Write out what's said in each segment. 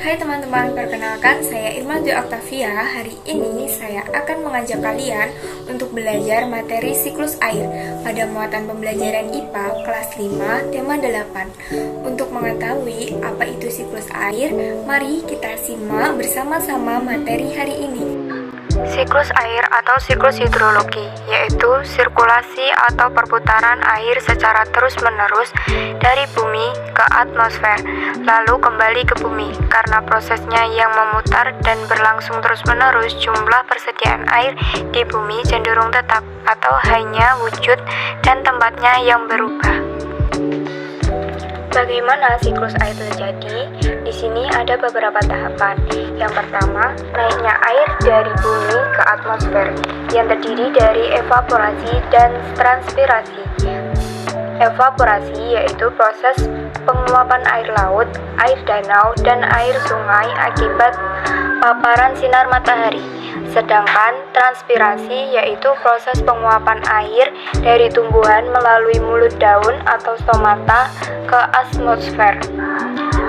Hai teman-teman, perkenalkan saya Irma Dwi Octavia. Hari ini saya akan mengajak kalian untuk belajar materi siklus air pada muatan pembelajaran IPA kelas 5 tema 8. Untuk mengetahui apa itu siklus air, mari kita simak bersama-sama materi hari ini. Siklus air atau siklus hidrologi, yaitu sirkulasi atau perputaran air secara terus-menerus dari bumi ke atmosfer, lalu kembali ke bumi. Karena prosesnya yang memutar dan berlangsung terus-menerus, jumlah persediaan air di bumi cenderung tetap atau hanya wujud dan tempatnya yang berubah. Bagaimana siklus air terjadi? Di sini ada beberapa tahapan. Yang pertama, naiknya air dari bumi ke atmosfer yang terdiri dari evaporasi dan transpirasi. Evaporasi yaitu proses penguapan air laut, air danau, dan air sungai akibat paparan sinar matahari. Sedangkan transpirasi yaitu proses penguapan air dari tumbuhan melalui mulut daun atau stomata ke atmosfer.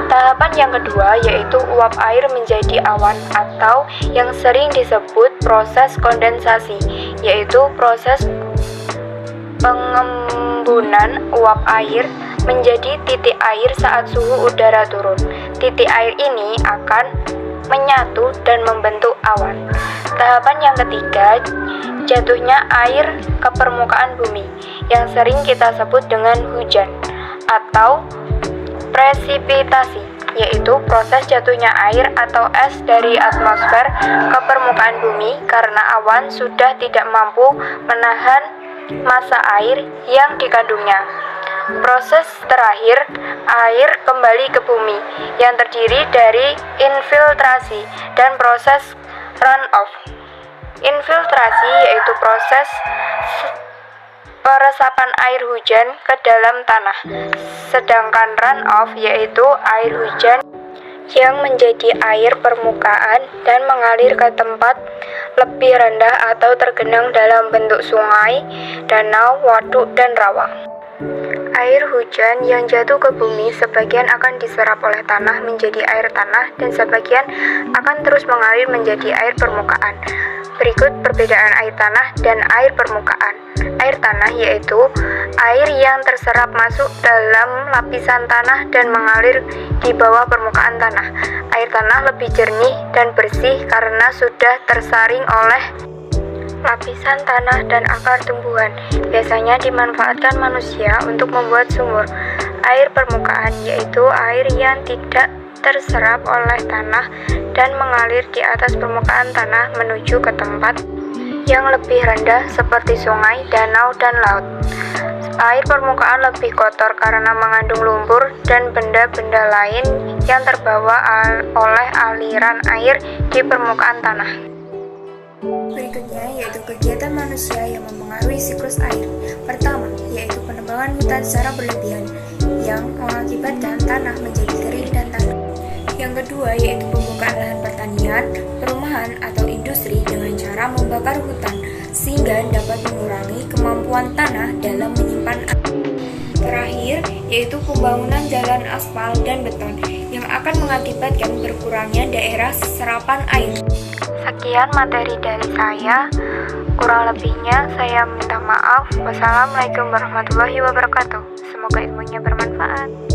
Tahapan yang kedua yaitu uap air menjadi awan atau yang sering disebut proses kondensasi, yaitu proses pengembunan uap air menjadi titik air saat suhu udara turun. Titik air ini akan menyatu dan membentuk awan. Tahapan yang ketiga, jatuhnya air ke permukaan bumi yang sering kita sebut dengan hujan atau presipitasi, yaitu proses jatuhnya air atau es dari atmosfer ke permukaan bumi karena awan sudah tidak mampu menahan massa air yang dikandungnya. Proses terakhir, air kembali ke bumi yang terdiri dari infiltrasi dan proses runoff. Infiltrasi yaitu proses peresapan air hujan ke dalam tanah, sedangkan runoff yaitu air hujan yang menjadi air permukaan dan mengalir ke tempat lebih rendah atau tergenang dalam bentuk sungai, danau, waduk, dan rawa. Air hujan yang jatuh ke bumi sebagian akan diserap oleh tanah menjadi air tanah dan sebagian akan terus mengalir menjadi air permukaan. Berikut perbedaan air tanah dan air permukaan. Air tanah yaitu air yang terserap masuk dalam lapisan tanah dan mengalir di bawah permukaan tanah. Air tanah lebih jernih dan bersih karena sudah tersaring oleh lapisan tanah dan akar tumbuhan. Biasanya dimanfaatkan manusia untuk membuat sumur. Air permukaan yaitu air yang tidak terserap oleh tanah dan mengalir di atas permukaan tanah menuju ke tempat yang lebih rendah seperti sungai, danau, dan laut. Air permukaan lebih kotor karena mengandung lumpur dan benda-benda lain yang terbawa oleh aliran air di permukaan tanah. Berikutnya yaitu kegiatan manusia yang memengaruhi siklus air. Pertama, yaitu penebangan hutan secara berlebihan yang mengakibatkan tanah menjadi kering dan tanah. Yang kedua yaitu pembukaan lahan pertanian, perumahan, atau industri dengan cara membakar hutan sehingga dapat mengurangi kemampuan tanah dalam menyimpan air. Terakhir yaitu pembangunan jalan aspal dan beton yang akan mengakibatkan berkurangnya daerah serapan air. Sekian materi dari saya, kurang lebihnya saya minta maaf. Wassalamualaikum warahmatullahi wabarakatuh. Semoga ilmunya bermanfaat.